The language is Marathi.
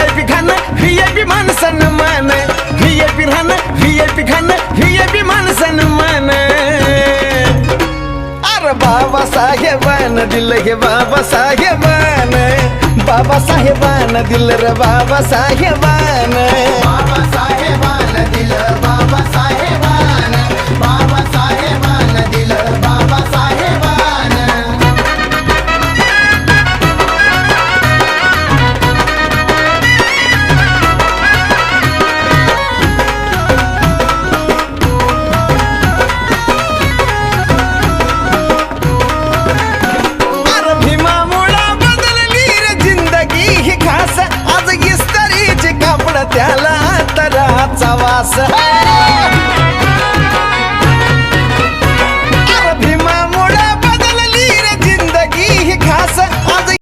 VIP खाणं VIP मान सन्मान VIP राहणं VIP खाणं VIP मान सन्मान अरे बाबासाहेबान दिलं हे बाबासाहेबान बाबासाहेबान दिलं रे बाबासाहेबान बाबासाहेबान दिलं